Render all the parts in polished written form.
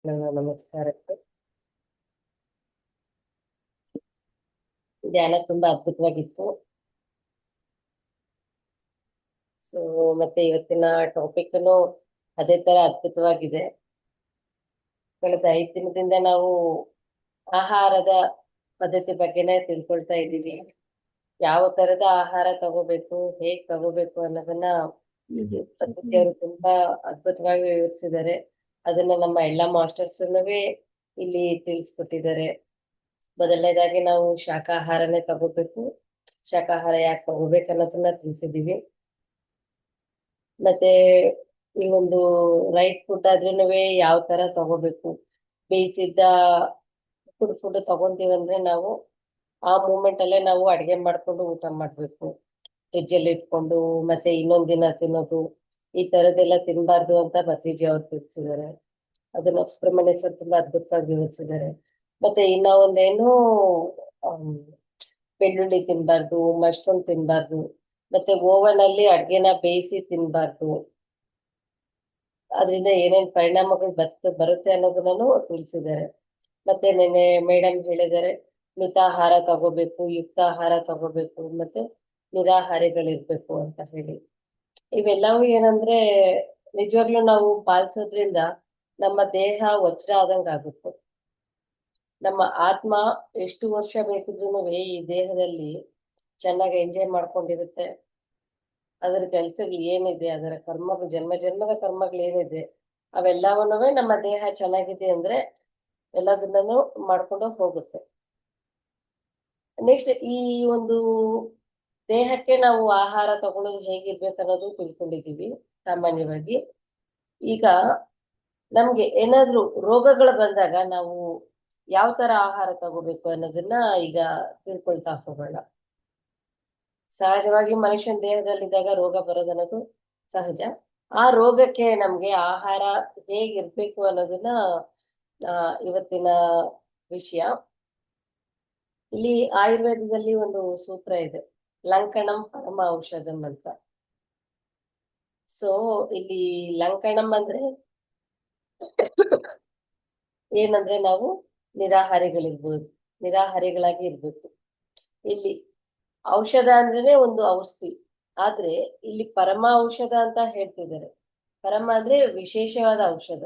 ನಮಸ್ಕಾರಕ್ಕೆ. ಧ್ಯಾನ ತುಂಬಾ ಅದ್ಭುತವಾಗಿತ್ತು. ಸೊ ಮತ್ತೆ ಇವತ್ತಿನ ಟಾಪಿಕ್ನು ಅದೇ ತರ ಅದ್ಭುತವಾಗಿದೆ. ಕಳೆದ 5 ದಿನದಿಂದ ನಾವು ಆಹಾರದ ಪದ್ಧತಿ ಬಗ್ಗೆನೇ ತಿಳ್ಕೊಳ್ತಾ ಇದ್ದೀವಿ. ಯಾವ ತರದ ಆಹಾರ ತಗೋಬೇಕು, ಹೇಗ್ ತಗೋಬೇಕು ಅನ್ನೋದನ್ನ ಪತ್ರಿಕೆಯವರು ತುಂಬಾ ಅದ್ಭುತವಾಗಿ ವಿವರಿಸಿದ್ದಾರೆ. ಅದನ್ನ ನಮ್ಮ ಎಲ್ಲಾ ಮಾಸ್ಟರ್ಸ್ ಇಲ್ಲಿ ತಿಳಿಸ್ಕೊಟ್ಟಿದ್ದಾರೆ. ಮೊದಲನೇದಾಗಿ ನಾವು ಶಾಕಾಹಾರನೇ ತಗೋಬೇಕು. ಶಾಕಾಹಾರ ಯಾಕೆ ತಗೋಬೇಕು ಅನ್ನೋದನ್ನ ತಿಳಿಸಿದೀವಿ. ಮತ್ತೆ ಈ ಒಂದು ರೈಟ್ ಫುಡ್ ಆದ್ರೂನುವೆ ಯಾವ ತರ ತಗೋಬೇಕು. ಬೇಯಿಸಿದ್ದ ಫುಡ್ ತಗೊಂತೀವಂದ್ರೆ ನಾವು ಆ ಮೂಮೆಂಟ್ ಅಲ್ಲೇ ನಾವು ಅಡಿಗೆ ಮಾಡ್ಕೊಂಡು ಊಟ ಮಾಡ್ಬೇಕು. ಫ್ರಿಜ್ ಅಲ್ಲಿ ಇಟ್ಕೊಂಡು ಮತ್ತೆ ಇನ್ನೊಂದ್ ದಿನ ತಿನ್ನೋದು ಈ ತರದೆಲ್ಲ ತಿನ್ಬಾರ್ದು ಅಂತ ಭತ್ರಿಜಿ ಅವ್ರು ತಿಳಿಸಿದ್ದಾರೆ. ಅದನ್ನ ಸುಬ್ರಹ್ಮಣ್ಯ ಸರ್ ತುಂಬಾ ಅದ್ಭುತವಾಗಿ ವಿವರಿಸಿದ್ದಾರೆ. ಮತ್ತೆ ಇನ್ನ ಒಂದೇನು ಬೆಳ್ಳುಳ್ಳಿ ತಿನ್ಬಾರ್ದು, ಮಶ್ರೂಮ್ ತಿನ್ಬಾರ್ದು, ಮತ್ತೆ ಓವನ್ ಅಲ್ಲಿ ಅಡ್ಗೆನ ಬೇಯಿಸಿ ತಿನ್ಬಾರ್ದು. ಅದರಿಂದ ಏನೇನ್ ಪರಿಣಾಮಗಳು ಬರುತ್ತೆ ಅನ್ನೋದನ್ನು ತಿಳಿಸಿದ್ದಾರೆ. ಮತ್ತೆ ನೆನೆ ಮೇಡಮ್ ಹೇಳಿದ್ದಾರೆ ಮಿತಾಹಾರ ತಗೋಬೇಕು, ಯುಕ್ತಾಹಾರ ತಗೋಬೇಕು, ಮತ್ತೆ ನಿರಾಹಾರಿಗಳಿರ್ಬೇಕು ಅಂತ ಹೇಳಿ. ಇವೆಲ್ಲವೂ ಏನಂದ್ರೆ ನಿಜವಾಗ್ಲೂ ನಾವು ಪಾಲಿಸೋದ್ರಿಂದ ನಮ್ಮ ದೇಹ ವಜ್ರ ಆದಂಗ ಆಗುತ್ತೆ. ನಮ್ಮ ಆತ್ಮ ಎಷ್ಟು ವರ್ಷ ಬೇಕಿದ್ರು ಈ ದೇಹದಲ್ಲಿ ಚೆನ್ನಾಗಿ ಎಂಜಾಯ್ ಮಾಡ್ಕೊಂಡಿರುತ್ತೆ. ಅದರ ಕೆಲ್ಸಗಳು ಏನಿದೆ, ಅದರ ಜನ್ಮ ಜನ್ಮದ ಕರ್ಮಗಳು ಏನಿದೆ ಅವೆಲ್ಲವನ್ನೂ ನಮ್ಮ ದೇಹ ಚೆನ್ನಾಗಿದೆ ಅಂದ್ರೆ ಎಲ್ಲದನ್ನೂ ಮಾಡ್ಕೊಂಡು ಹೋಗುತ್ತೆ. ನೆಕ್ಸ್ಟ್ ಈ ಒಂದು ದೇಹಕ್ಕೆ ನಾವು ಆಹಾರ ತಗೊಳ್ಳೋದು ಹೇಗಿರ್ಬೇಕು ಅನ್ನೋದು ತಿಳ್ಕೊಂಡಿದೀವಿ ಸಾಮಾನ್ಯವಾಗಿ. ಈಗ ನಮ್ಗೆ ಏನಾದ್ರೂ ರೋಗಗಳು ಬಂದಾಗ ನಾವು ಯಾವ ತರ ಆಹಾರ ತಗೋಬೇಕು ಅನ್ನೋದನ್ನ ಈಗ ತಿಳ್ಕೊಳ್ತಾ ಹೋಗೋಣ. ಸಹಜವಾಗಿ ಮನುಷ್ಯನ ದೇಹದಲ್ಲಿದ್ದಾಗ ರೋಗ ಬರೋದನ್ನೋದು ಸಹಜ. ಆ ರೋಗಕ್ಕೆ ನಮ್ಗೆ ಆಹಾರ ಹೇಗಿರ್ಬೇಕು ಅನ್ನೋದನ್ನ ಇವತ್ತಿನ ವಿಷಯ. ಇಲ್ಲಿ ಆಯುರ್ವೇದದಲ್ಲಿ ಒಂದು ಸೂತ್ರ ಇದೆ, ಲಂಕಣಂ ಪರಮ ಔಷಧಂ ಅಂತ. ಸೊ ಇಲ್ಲಿ ಲಂಕಣಂ ಅಂದ್ರೆ ಏನಂದ್ರೆ ನಾವು ನಿರಾಹಾರಿಗಳಾಗಿ ಇರ್ಬೇಕು. ಇಲ್ಲಿ ಔಷಧ ಅಂದ್ರೇನೆ ಒಂದು ಔಷಧಿ, ಆದ್ರೆ ಇಲ್ಲಿ ಪರಮ ಔಷಧ ಅಂತ ಹೇಳ್ತಿದ್ದಾರೆ. ಪರಮ ಅಂದ್ರೆ ವಿಶೇಷವಾದ ಔಷಧ,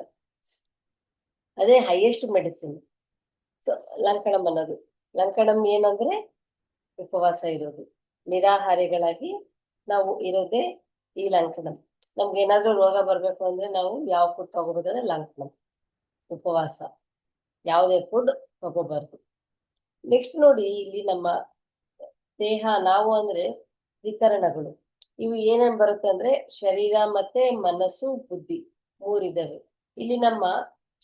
ಅದೇ ಹೈಯೆಸ್ಟ್ ಮೆಡಿಸಿನ್. ಸೊ ಲಂಕಣಂ ಅನ್ನೋದು, ಲಂಕಣಂ ಏನಂದ್ರೆ ಉಪವಾಸ ಇರೋದು, ನಿರಾಹಾರಿಗಳಾಗಿ ನಾವು ಇರೋದೇ ಈ ಲಂಕಣಂ. ನಮ್ಗೆ ಏನಾದ್ರೂ ರೋಗ ಬರ್ಬೇಕು ಅಂದ್ರೆ ನಾವು ಯಾವ ಫುಡ್ ತಗೋಬೋದಂದ್ರೆ ಲಂಕಣಂ, ಉಪವಾಸ, ಯಾವುದೇ ಫುಡ್ ತಗೋಬಾರ್ದು. ನೆಕ್ಸ್ಟ್ ನೋಡಿ, ಇಲ್ಲಿ ನಮ್ಮ ದೇಹ, ನಾವು ಅಂದ್ರೆ ತ್ರಿಕರಣಗಳು, ಇವು ಏನೇನ್ ಬರುತ್ತೆ ಅಂದ್ರೆ ಶರೀರ ಮತ್ತೆ ಮನಸ್ಸು ಬುದ್ಧಿ ಮೂರಿದಾವೆ. ಇಲ್ಲಿ ನಮ್ಮ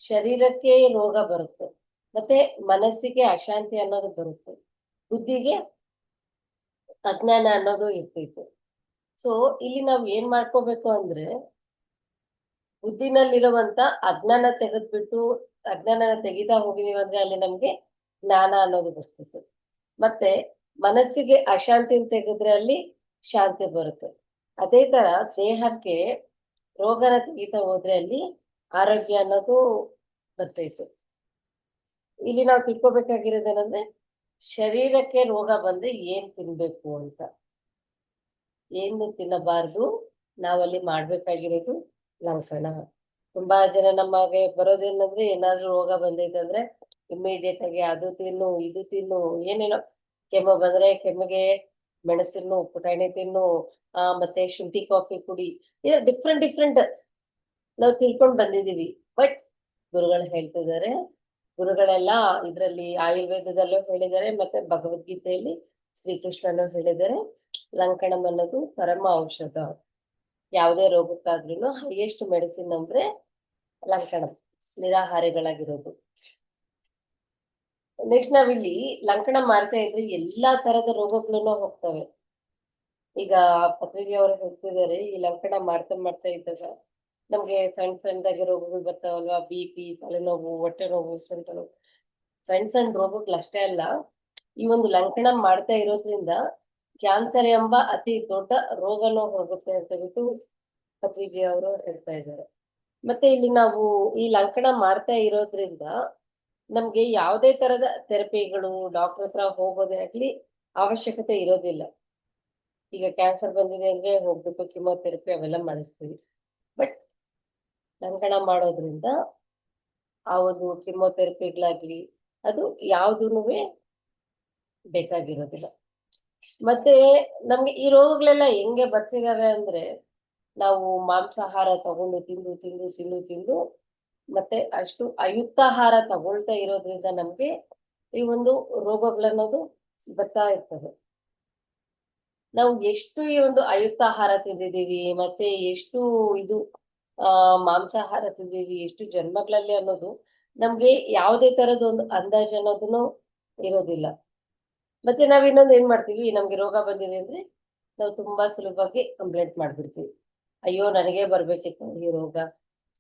ಶರೀರಕ್ಕೆ ರೋಗ ಬರುತ್ತೆ, ಮತ್ತೆ ಮನಸ್ಸಿಗೆ ಅಶಾಂತಿ ಅನ್ನೋದು ಬರುತ್ತೆ, ಬುದ್ಧಿಗೆ ಅಜ್ಞಾನ ಅನ್ನೋದು ಇರ್ತೈತೆ. ಸೊ ಇಲ್ಲಿ ನಾವ್ ಏನ್ ಮಾಡ್ಕೋಬೇಕು ಅಂದ್ರೆ ಬುದ್ಧಿನಲ್ಲಿರುವಂತ ಅಜ್ಞಾನ ಅಜ್ಞಾನನ ತೆಗಿತಾ ಹೋಗಿದೀವಿ ಅಂದ್ರೆ ಅಲ್ಲಿ ನಮ್ಗೆ ಜ್ಞಾನ ಅನ್ನೋದು ಬರ್ತೈತೆ. ಮತ್ತೆ ಮನಸ್ಸಿಗೆ ಅಶಾಂತಿ ತೆಗೆದ್ರೆ ಅಲ್ಲಿ ಶಾಂತಿ ಬರುತ್ತೆ. ಅದೇ ತರ ದೇಹಕ್ಕೆ ರೋಗನ ತೆಗಿತಾ ಹೋದ್ರೆ ಅಲ್ಲಿ ಆರೋಗ್ಯ ಅನ್ನೋದು ಬರ್ತೈತೆ. ಇಲ್ಲಿ ನಾವು ತಿಳ್ಕೊಬೇಕಾಗಿರೋದೇನಂದ್ರೆ ಶರೀರಕ್ಕೆ ರೋಗ ಬಂದ್ರೆ ಏನ್ ತಿನ್ಬೇಕು ಅಂತ, ಏನು ತಿನ್ನಬಾರ್ದು, ನಾವಲ್ಲಿ ಮಾಡ್ಬೇಕಾಗಿರೋದು ಲಂಕಣ. ತುಂಬಾ ಜನ ನಮಗೆ ಬರೋದೇನಂದ್ರೆ ಏನಾದ್ರೂ ರೋಗ ಬಂದೈತೆ ಅಂದ್ರೆ ಇಮಿಡಿಯೇಟ್ ಆಗಿ ಅದು ತಿನ್ನು ಇದು ತಿನ್ನು, ಏನೇನೋ ಕೆಮ್ಮು ಬಂದ್ರೆ ಕೆಮ್ಮಿಗೆ ಮೆಣಸಿನ್ನು ಪುಟಾಣಿ ತಿನ್ನು, ಮತ್ತೆ ಶುಂಠಿ ಕಾಫಿ ಕುಡಿ, ಡಿಫ್ರೆಂಟ್ ನಾವು ತಿಳ್ಕೊಂಡ್ ಬಂದಿದೀವಿ. ಬಟ್ ಗುರುಗಳು ಹೇಳ್ತಿದ್ದಾರೆ, ಗುರುಗಳೆಲ್ಲ ಇದ್ರಲ್ಲಿ ಆಯುರ್ವೇದದಲ್ಲೂ ಹೇಳಿದ್ದಾರೆ, ಮತ್ತೆ ಭಗವದ್ಗೀತೆಯಲ್ಲಿ ಶ್ರೀಕೃಷ್ಣನು ಹೇಳಿದ್ದಾರೆ, ಲಂಕಣಂ ಅನ್ನೋದು ಪರಮ ಔಷಧ. ಯಾವುದೇ ರೋಗಕ್ಕಾದ್ರೂ ಹೈಯೆಸ್ಟ್ ಮೆಡಿಸಿನ್ ಅಂದ್ರೆ ಲಂಕಣಂ, ನಿರಾಹಾರಿಗಳಾಗಿರೋದು. ನೆಕ್ಸ್ಟ್ ನಾವಿಲ್ಲಿ ಲಂಕಣ ಮಾಡ್ತಾ ಇದ್ರೆ ಎಲ್ಲಾ ತರದ ರೋಗಗಳನ್ನು ಹೋಗ್ತವೆ. ಈಗ ಪತ್ರಿಕೆ ಅವರು ಹೇಳ್ತಿದ್ದಾರೆ, ಈ ಲಂಕಣ ಮಾಡ್ತಾ ಇದ್ದಾಗ ನಮ್ಗೆ ಸಣ್ಣದಾಗಿ ರೋಗಗಳು ಬರ್ತಾವಲ್ವಾ, BP, ತಲೆನೋವು, ಹೊಟ್ಟೆ ನೋವು, ಸಣ್ಣ ರೋಗಗಳು ಅಷ್ಟೇ ಅಲ್ಲ, ಈ ಒಂದು ಲಂಕಣ ಮಾಡ್ತಾ ಇರೋದ್ರಿಂದ ಕ್ಯಾನ್ಸರ್ ಎಂಬ ಅತಿ ದೊಡ್ಡ ರೋಗನೂ ಹೋಗುತ್ತೆ ಅಂತ ಬಿಟ್ಟು ಪತ್ರಿಜಿ ಅವರು ಹೇಳ್ತಾ ಇದ್ದಾರೆ. ಮತ್ತೆ ಇಲ್ಲಿ ನಾವು ಈ ಲಂಕಣ ಮಾಡ್ತಾ ಇರೋದ್ರಿಂದ ನಮ್ಗೆ ಯಾವುದೇ ತರದ ಥೆರಪಿಗಳು ಡಾಕ್ಟರ್ ಹತ್ರ ಹೋಗೋದೇ ಆಗ್ಲಿ ಅವಶ್ಯಕತೆ ಇರೋದಿಲ್ಲ. ಈಗ ಕ್ಯಾನ್ಸರ್ ಬಂದಿದೆ ಅಂದ್ರೆ ಹೋಗ್ಬಿಟ್ಟು ಕಿಮೋಥೆರಪಿ ಅವೆಲ್ಲ ಮಾಡಿಸ್ತೀವಿ. ಬಟ್ ಲಂಕಣ ಮಾಡೋದ್ರಿಂದ ಆ ಒಂದು ಕಿಮೋಥೆರಪಿಗಳಾಗ್ಲಿ ಅದು ಯಾವ್ದೂನು ಬೇಕಾಗಿರೋದಿಲ್ಲ. ಮತ್ತೆ ನಮ್ಗೆ ಈ ರೋಗಗಳೆಲ್ಲ ಹೆಂಗೆ ಬರ್ತಿದಾವೆ ಅಂದ್ರೆ ನಾವು ಮಾಂಸಾಹಾರ ತಗೊಂಡು ತಿಂದು ತಿಂದು ತಿಂದು ತಿಂದು ಮತ್ತೆ ಅಷ್ಟು ಅಯುಕ್ತಾಹಾರ ತಗೊಳ್ತಾ ಇರೋದ್ರಿಂದ ನಮ್ಗೆ ಈ ಒಂದು ರೋಗಗಳನ್ನೋದು ಬರ್ತಾ ಇರ್ತವೆ. ನಾವು ಎಷ್ಟು ಈ ಒಂದು ಅಯುಕ್ತ ಆಹಾರ ತಿಂದಿದೀವಿ ಮತ್ತೆ ಎಷ್ಟು ಇದು ಮಾಂಸಾಹಾರ ತಿಂದಿದೀವಿ ಎಷ್ಟು ಜನ್ಮಗಳಲ್ಲಿ ಅನ್ನೋದು ನಮ್ಗೆ ಯಾವುದೇ ತರದ ಒಂದು ಅಂದಾಜು ಅನ್ನೋದನ್ನು ಇರೋದಿಲ್ಲ. ಮತ್ತೆ ನಾವ್ ಇನ್ನೊಂದು ಏನ್ ಮಾಡ್ತೀವಿ, ನಮ್ಗೆ ರೋಗ ಬಂದಿದೆ ಅಂದ್ರೆ ನಾವು ತುಂಬಾ ಸುಲಭವಾಗಿ ಕಂಪ್ಲೇಂಟ್ ಮಾಡ್ಬಿಡ್ತೀವಿ. ಅಯ್ಯೋ ನನಗೆ ಬರ್ಬೇಕಿತ್ತು ಈ ರೋಗ,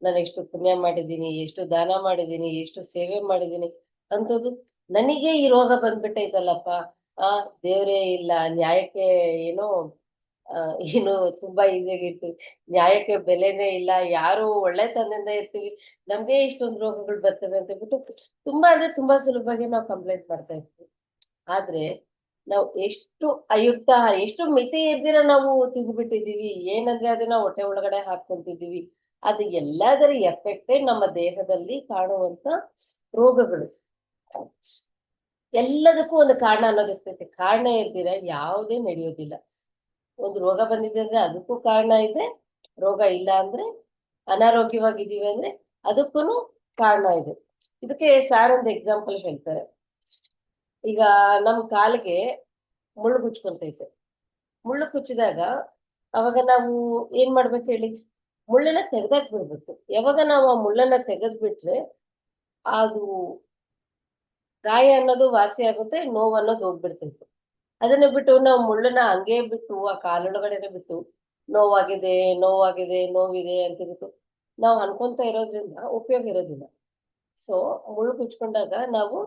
ನಾನು ಎಷ್ಟು ಪುಣ್ಯ ಮಾಡಿದ್ದೀನಿ, ಎಷ್ಟು ದಾನ ಮಾಡಿದ್ದೀನಿ, ಎಷ್ಟು ಸೇವೆ ಮಾಡಿದ್ದೀನಿ ಅಂತದ್ದು ನನಗೆ ಈ ರೋಗ ಬಂದ್ಬಿಟ್ಟೈತಲ್ಲಪ್ಪ, ದೇವ್ರೇ ಇಲ್ಲ, ನ್ಯಾಯಕ್ಕೆ ಏನೋ ಏನು ತುಂಬಾ ಈಸಿಯಾಗಿ ಇರ್ತೀವಿ, ನ್ಯಾಯಕ್ಕೆ ಬೆಲೆನೇ ಇಲ್ಲ, ಯಾರು ಒಳ್ಳೆತನದಿಂದ ಇರ್ತೀವಿ, ನಮ್ಗೆ ಇಷ್ಟೊಂದು ರೋಗಗಳು ಬರ್ತವೆ ಅಂತ ಹೇಳ್ಬಿಟ್ಟು ತುಂಬಾ ಅಂದ್ರೆ ತುಂಬಾ ಸುಲಭವಾಗಿ ನಾವು ಕಂಪ್ಲೇಂಟ್ ಮಾಡ್ತಾ ಇರ್ತೀವಿ. ಆದ್ರೆ ನಾವು ಎಷ್ಟು ಅಯುಕ್ತ ಎಷ್ಟು ಮಿತಿ ಇರ್ದಿರ ನಾವು ತಿಂದ್ಬಿಟ್ಟಿದೀವಿ, ಏನಂದ್ರೆ ಅದನ್ನ ಹೊಟ್ಟೆ ಒಳಗಡೆ ಹಾಕೊಂತಿದೀವಿ, ಅದು ಎಲ್ಲದರ ಎಫೆಕ್ಟೇ ನಮ್ಮ ದೇಹದಲ್ಲಿ ಕಾಣುವಂತ ರೋಗಗಳು. ಎಲ್ಲದಕ್ಕೂ ಒಂದು ಕಾರಣ ಅನ್ನೋದಿರ್ತೈತೆ, ಕಾರಣ ಇರ್ದಿರ ಯಾವುದೇ ನಡೆಯೋದಿಲ್ಲ. ಒಂದು ರೋಗ ಬಂದಿದೆ ಅಂದ್ರೆ ಅದಕ್ಕೂ ಕಾರಣ ಇದೆ, ರೋಗ ಇಲ್ಲ ಅಂದ್ರೆ ಅನಾರೋಗ್ಯವಾಗಿದ್ದೀವಿ ಅಂದ್ರೆ ಅದಕ್ಕೂ ಕಾರಣ ಇದೆ. ಇದಕ್ಕೆ ಸಾರ್ ಒಂದು ಎಕ್ಸಾಂಪಲ್ ಹೇಳ್ತಾರೆ. ಈಗ ನಮ್ ಕಾಲಿಗೆ ಮುಳ್ಳು ಕುಚ್ಕೊಂತೈತೆ, ಮುಳ್ಳು ಕುಚ್ಚಿದಾಗ ಅವಾಗ ನಾವು ಏನ್ ಮಾಡ್ಬೇಕು ಹೇಳಿ, ಮುಳ್ಳನ್ನ ತೆಗ್ದಾಕ್ ಬಿಡ್ಬೇಕು. ಯಾವಾಗ ನಾವು ಆ ಮುಳ್ಳನ್ನ ತೆಗೆದ್ಬಿಟ್ರೆ ಅದು ಗಾಯ ಅನ್ನೋದು ವಾಸಿ ಆಗುತ್ತೆ, ನೋವು ಅನ್ನೋದು ಹೋಗ್ಬಿಡ್ತೈತೆ. ಅದನ್ನ ಬಿಟ್ಟು ನಾವು ಮುಳ್ಳನ್ನ ಹಂಗೆ ಬಿಟ್ಟು ಆ ಕಾಲೊಳಗಡೆನೆ ಬಿಟ್ಟು ನೋವಾಗಿದೆ ನೋವಾಗಿದೆ ನೋವಿದೆ ಅಂತ ಬಿಟ್ಟು ನಾವು ಅನ್ಕೊಂತ ಇರೋದ್ರಿಂದ ಉಪಯೋಗ ಇರೋದಿಲ್ಲ. ಸೊ ಮುಳ್ಳು ಕುಚ್ಕೊಂಡಾಗ ನಾವು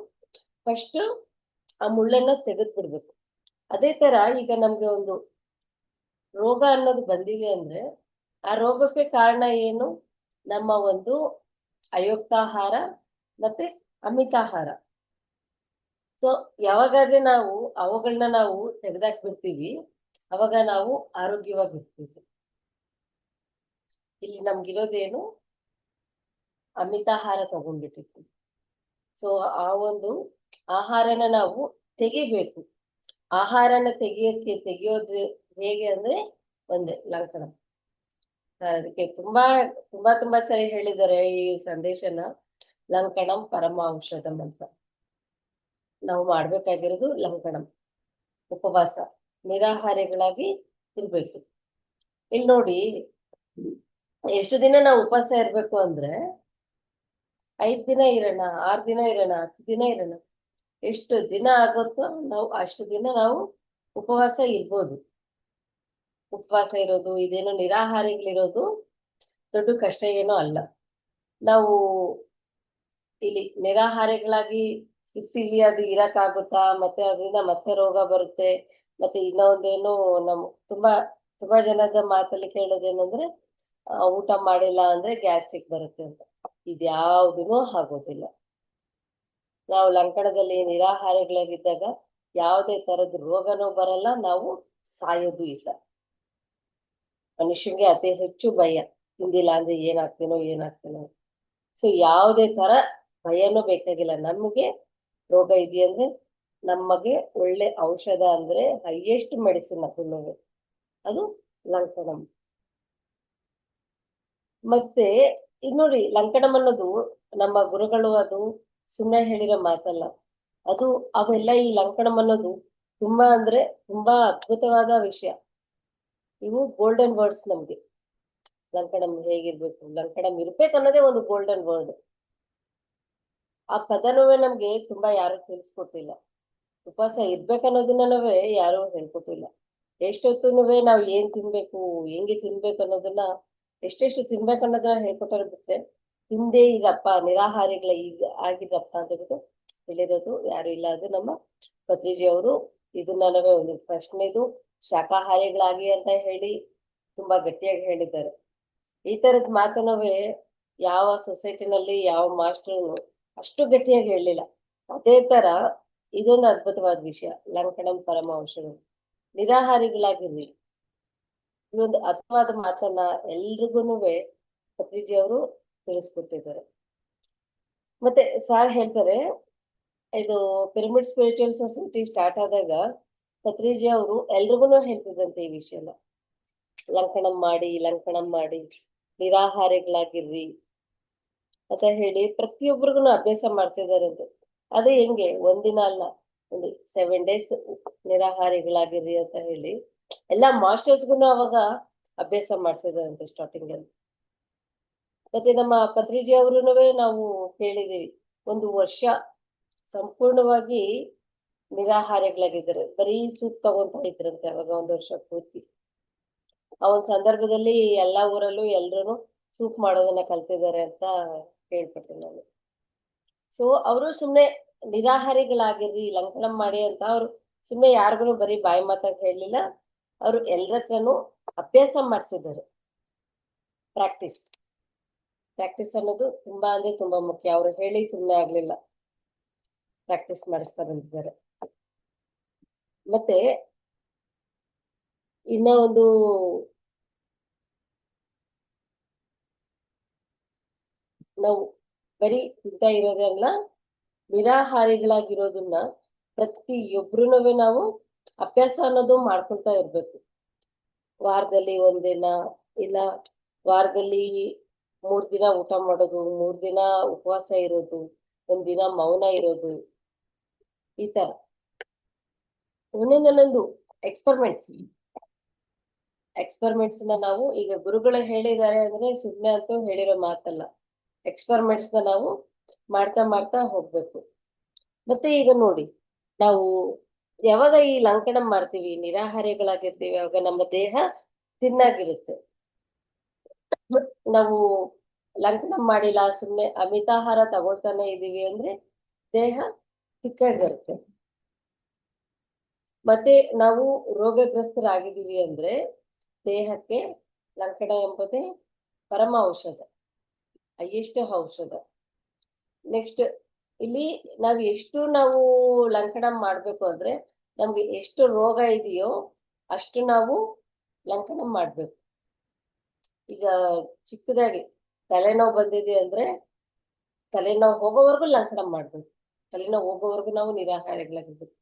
ಫಸ್ಟ್ ಆ ಮುಳ್ಳನ್ನ ತೆಗೆದ್ ಬಿಡ್ಬೇಕು. ಅದೇ ತರ ಈಗ ನಮ್ಗೆ ಒಂದು ರೋಗ ಅನ್ನೋದು ಬಂದಿದೆ ಅಂದ್ರೆ ಆ ರೋಗಕ್ಕೆ ಕಾರಣ ಏನು, ನಮ್ಮ ಒಂದು ಅಯುಕ್ತಾಹಾರ ಮತ್ತೆ ಅಮಿತಾಹಾರ. ಸೊ ಯಾವಾಗಾದ್ರೆ ನಾವು ಅವುಗಳನ್ನ ನಾವು ತೆಗೆದಾಕ್ ಬಿಡ್ತೀವಿ, ಅವಾಗ ನಾವು ಆರೋಗ್ಯವಾಗಿರ್ತೀವಿ. ಇಲ್ಲಿ ನಮ್ಗಿರೋದೇನು ಅಮಿತಾಹಾರ ತಗೊಂಡ್ಬಿಟ್ಟಿರ್ತೀವಿ. ಸೊ ಆ ಒಂದು ಆಹಾರನ ನಾವು ತೆಗಿಬೇಕು. ಆಹಾರನ ತೆಗಿಯೋದು ಹೇಗೆ ಅಂದ್ರೆ ಒಂದೇ ಲಂಕಣ. ಅದಕ್ಕೆ ತುಂಬಾ ತುಂಬಾ ತುಂಬಾ ಸರಿ ಹೇಳಿದ್ದಾರೆ ಈ ಸಂದೇಶನ, ಲಂಕಣಂ ಪರಮ ಔಷಧಂ ಅಂತ. ನಾವು ಮಾಡ್ಬೇಕಾಗಿರೋದು ಲಂಕಣಂ, ಉಪವಾಸ, ನಿರಾಹಾರಿಗಳಾಗಿ ಇರ್ಬೇಕು. ಇಲ್ಲಿ ನೋಡಿ, ಎಷ್ಟು ದಿನ ನಾವು ಉಪವಾಸ ಇರ್ಬೇಕು ಅಂದ್ರೆ 5 ದಿನ ಇರೋಣ, 6 ದಿನ ಇರೋಣ, 10 ದಿನ ಇರೋಣ, ಎಷ್ಟು ದಿನ ಆಗುತ್ತೋ ನಾವು ಅಷ್ಟು ದಿನ ನಾವು ಉಪವಾಸ ಇರ್ಬೋದು. ಉಪವಾಸ ಇರೋದು ಇದೇನೋ ನಿರಾಹಾರಿಗಳಿರೋದು ದೊಡ್ಡ ಕಷ್ಟ ಏನೋ ಅಲ್ಲ. ನಾವು ಇಲ್ಲಿ ನಿರಾಹಾರಿಗಳಾಗಿ ಇರ್ತೀವಿ, ಅದು ಇರಕ್ಕಾಗುತ್ತಾ, ಮತ್ತೆ ಅದರಿಂದ ಮತ್ತೆ ರೋಗ ಬರುತ್ತೆ. ಮತ್ತೆ ಇನ್ನೊಂದೇನು ನಮ್ ತುಂಬಾ ತುಂಬಾ ಜನದ ಮಾತಲ್ಲಿ ಕೇಳೋದೇನಂದ್ರೆ ಊಟ ಮಾಡಿಲ್ಲ ಅಂದ್ರೆ ಗ್ಯಾಸ್ಟ್ರಿಕ್ ಬರುತ್ತೆ ಅಂತ. ಇದ್ಯಾವುದೂ ಆಗೋದಿಲ್ಲ. ನಾವು ಲಂಕಣದಲ್ಲಿ ನಿರಾಹಾರಿಗಳಾಗಿದ್ದಾಗ ಯಾವುದೇ ತರದ ರೋಗನೂ ಬರಲ್ಲ, ನಾವು ಸಾಯೋದು ಇಲ್ಲ. ಮನುಷ್ಯನ್ಗೆ ಅತಿ ಹೆಚ್ಚು ಭಯ, ತಿಂದಿಲ್ಲ ಅಂದ್ರೆ ಏನಾಗ್ತೇನೋ. ಸೊ ಯಾವುದೇ ತರ ಭಯನೂ ಬೇಕಾಗಿಲ್ಲ. ನಮಗೆ ರೋಗ ಇದೆಯಂದ್ರೆ ನಮಗೆ ಒಳ್ಳೆ ಔಷಧ ಅಂದ್ರೆ ಹೈಯೆಸ್ಟ್ ಮೆಡಿಸಿನ್ ಅದು ಲಂಕಣಂ. ಮತ್ತೆ ಇದ್ ನೋಡಿ, ಲಂಕಣಂ ಅನ್ನೋದು ನಮ್ಮ ಗುರುಗಳು ಅದು ಸುಮ್ಮನೆ ಹೇಳಿರೋ ಮಾತಲ್ಲ. ಅದು ಅವೆಲ್ಲ ಈ ಲಂಕಣಂ ಅನ್ನೋದು ತುಂಬಾ ಅಂದ್ರೆ ತುಂಬಾ ಅದ್ಭುತವಾದ ವಿಷಯ. ಇವು ಗೋಲ್ಡನ್ ವರ್ಡ್ಸ್ ನಮ್ಗೆ. ಲಂಕಣಂ ಹೇಗಿರ್ಬೇಕು, ಲಂಕಣಂ ಇರ್ಬೇಕು ಅನ್ನೋದೇ ಒಂದು ಗೋಲ್ಡನ್ ವರ್ಡ್. ಆ ಪದನೂ ನಮ್ಗೆ ತುಂಬಾ ಯಾರು ತಿಳಿಸ್ಕೊಟ್ಟಿಲ್ಲ. ಉಪವಾಸ ಇರ್ಬೇಕನ್ನೋದನ್ನವೇ ಯಾರು ಹೇಳ್ಕೊಟ್ಟಿಲ್ಲ. ಎಷ್ಟೊತ್ತುನುವೆ ನಾವ್ ಏನ್ ತಿನ್ಬೇಕು, ಹೆಂಗೆ ತಿನ್ಬೇಕು ಅನ್ನೋದನ್ನ, ಎಷ್ಟೆಷ್ಟು ತಿನ್ಬೇಕು ಅನ್ನೋದನ್ನ ಹೇಳ್ಕೊಟ್ಟಾರ ಬಿಟ್ರೆ ತಿಂದೇ ಇರಪ್ಪ, ನಿರಾಹಾರಿಗಳ ಈಗ ಆಗಿರಪ್ಪ ಅಂತ ಬಿಟ್ಟು ಹೇಳಿರೋದು ಯಾರು ಇಲ್ಲ. ಅದು ನಮ್ಮ ಪತ್ರಿಜಿ ಅವರು ಇದನ್ನವೇ ಒಂದು ಪ್ರಶ್ನೆದು ಶಾಕಾಹಾರಿಗಳಾಗಿ ಅಂತ ಹೇಳಿ ತುಂಬಾ ಗಟ್ಟಿಯಾಗಿ ಹೇಳಿದ್ದಾರೆ. ಈ ತರದ ಮಾತನವೇ ಯಾವ ಸೊಸೈಟಿನಲ್ಲಿ ಯಾವ ಮಾಸ್ಟರ್ನು ಅಷ್ಟು ಗಟ್ಟಿಯಾಗಿ ಹೇಳಲಿಲ್ಲ. ಅದೇ ತರ ಇದೊಂದು ಅದ್ಭುತವಾದ ವಿಷಯ, ಲಂಕಣಂ ಪರಮ ಔಷಧಂ. ನಿರಾಹಾರಿಗಳಾಗಿರ್ರಿ, ಈ ಒಂದು ಅದ್ಭುತವಾದ ಮಾತನ್ನ ಎಲ್ರಿಗೂನು ಪತ್ರಿಜಿ ಅವರು ತಿಳಿಸ್ಕೊಟ್ಟಿದ್ದಾರೆ. ಮತ್ತೆ ಸಾರ್ ಹೇಳ್ತಾರೆ, ಇದು ಪಿರಮಿಡ್ ಸ್ಪಿರಿಚುವಲ್ ಸೊಸೈಟಿ ಸ್ಟಾರ್ಟ್ ಆದಾಗ ಪತ್ರಿಜಿ ಅವರು ಎಲ್ರಿಗೂ ಹೇಳ್ತಿದ್ದಂತೆ ಈ ವಿಷಯನ, ಲಂಕಣಂ ಮಾಡಿ ನಿರಾಹಾರಿಗಳಾಗಿರ್ರಿ ಅಂತ ಹೇಳಿ ಪ್ರತಿಯೊಬ್ಬರಿಗೂ ಅಭ್ಯಾಸ ಮಾಡ್ತಿದಾರಂತೆ. ಅದೇ ಹೆಂಗೆ ಒಂದಿನ ಅಲ್ಲ, ಒಂದು 7 days ನಿರಾಹಾರಿಗಳಾಗಿರ್ರಿ ಅಂತ ಹೇಳಿ ಎಲ್ಲಾ ಮಾಸ್ಟರ್ಸ್ಗೂ ಅವಾಗ ಅಭ್ಯಾಸ ಮಾಡ್ಸಿದಾರಂತೆ ಸ್ಟಾರ್ಟಿಂಗ್ ಅಲ್ಲಿ. ಮತ್ತೆ ನಮ್ಮ ಪತ್ರಿಜಿ ಅವ್ರನ್ನೂ ನಾವು ಕೇಳಿದೀವಿ, 1 ವರ್ಷ ಸಂಪೂರ್ಣವಾಗಿ ನಿರಾಹಾರಿಗಳಾಗಿದ್ದಾರೆ, ಬರೀ ಸೂಪ್ ತಗೊಂತ ಇದ್ರಂತೆ ಅವಾಗ 1 ವರ್ಷ ಪೂರ್ತಿ. ಆ ಒಂದ್ ಸಂದರ್ಭದಲ್ಲಿ ಎಲ್ಲಾ ಊರಲ್ಲೂ ಎಲ್ರು ಸೂಪ್ ಮಾಡೋದನ್ನ ಕಲ್ತಿದ್ದಾರೆ ಅಂತ ಕೇಳ್ಪಟ್ಟೆ ನಾನು. ಸೊ ಅವರು ಸುಮ್ನೆ ನಿರಾಹಾರಿಗಳಾಗಿರ್ರಿ, ಲಂಕಣಂ ಮಾಡಿ ಅಂತ ಅವ್ರು ಸುಮ್ನೆ ಯಾರಿಗೂ ಬರೀ ಬಾಯಿ ಮಾತಾಗಿ ಹೇಳಲಿಲ್ಲ, ಅವ್ರು ಎಲ್ಲರ ಹತ್ರನು ಅಭ್ಯಾಸ ಮಾಡಿಸಿದ್ದಾರೆ. ಪ್ರಾಕ್ಟೀಸ್ ಅನ್ನೋದು ತುಂಬಾ ಅಂದ್ರೆ ತುಂಬಾ ಮುಖ್ಯ. ಅವ್ರು ಹೇಳಿ ಸುಮ್ನೆ ಆಗ್ಲಿಲ್ಲ, ಪ್ರಾಕ್ಟೀಸ್ ಮಾಡಿಸ್ತಾ ಬಂದಿದ್ದಾರೆ. ಮತ್ತೆ ಇನ್ನ ಒಂದು ನಾವು ಬರೀ ತಿಂತಾ ಇರೋದಲ್ಲ, ನಿರಾಹಾರಿಗಳಾಗಿರೋದನ್ನ ಪ್ರತಿಯೊಬ್ರುನು ನಾವು ಅಭ್ಯಾಸ ಅನ್ನೋದು ಮಾಡ್ಕೊಳ್ತಾ ಇರ್ಬೇಕು. ವಾರದಲ್ಲಿ 1 ದಿನ ಇಲ್ಲ ವಾರದಲ್ಲಿ 3 ದಿನ ಊಟ ಮಾಡೋದು, 3 ದಿನ ಉಪವಾಸ ಇರೋದು, 1 ದಿನ ಮೌನ ಇರೋದು, ಈ ತರ ಒಂದೊಂದೊಂದೊಂದು ಎಕ್ಸ್ಪೆರಿಮೆಂಟ್ಸ್ ನಾವು ಈಗ ಗುರುಗಳು ಹೇಳಿದ್ದಾರೆ ಅಂದ್ರೆ ಸುಮ್ಮನೆ ಅಂತೂ ಹೇಳಿರೋ ಮಾತಲ್ಲ. ಎಕ್ಸ್ಪೆರಿಮೆಂಟ್ಸ್ ನಾವು ಮಾಡ್ತಾ ಹೋಗ್ಬೇಕು. ಮತ್ತೆ ಈಗ ನೋಡಿ, ನಾವು ಯಾವಾಗ ಈ ಲಂಕಣಂ ಮಾಡ್ತೀವಿ, ನಿರಾಹಾರಿಗಳಾಗಿರ್ತೀವಿ, ಅವಾಗ ನಮ್ಮ ದೇಹ ತಿನ್ನಾಗಿರುತ್ತೆ. ನಾವು ಲಂಕಣಂ ಮಾಡಿಲ್ಲ, ಸುಮ್ನೆ ಅಮಿತಾಹಾರ ತಗೊಳ್ತಾನೆ ಇದೀವಿ ಅಂದ್ರೆ ದೇಹ ಚಿಕ್ಕಾಗಿರುತ್ತೆ. ಮತ್ತೆ ನಾವು ರೋಗಗ್ರಸ್ತರಾಗಿದ್ದೀವಿ ಅಂದ್ರೆ ದೇಹಕ್ಕೆ ಲಂಕಣ ಎಂಬುದೇ ಪರಮ ಔಷಧ, ಹೈಯೆಸ್ಟ್ ಔಷಧ. ನೆಕ್ಸ್ಟ್ ಇಲ್ಲಿ ನಾವು ಲಂಕಣಂ ಮಾಡ್ಬೇಕು ಅಂದ್ರೆ ನಮ್ಗೆ ಎಷ್ಟು ರೋಗ ಇದೆಯೋ ಅಷ್ಟು ನಾವು ಲಂಕಣಂ ಮಾಡ್ಬೇಕು. ಈಗ ಚಿಕ್ಕದಾಗಿ ತಲೆನೋವು ಬಂದಿದೆ ಅಂದ್ರೆ ತಲೆನೋವು ಹೋಗೋವರೆಗೂ ಲಂಕಣಂ ಮಾಡ್ಬೇಕು, ತಲೆನೋವು ಹೋಗೋವರೆಗೂ ನಾವು ನಿರಾಹಾರಿಗಳಾಗಿರ್ಬೇಕು.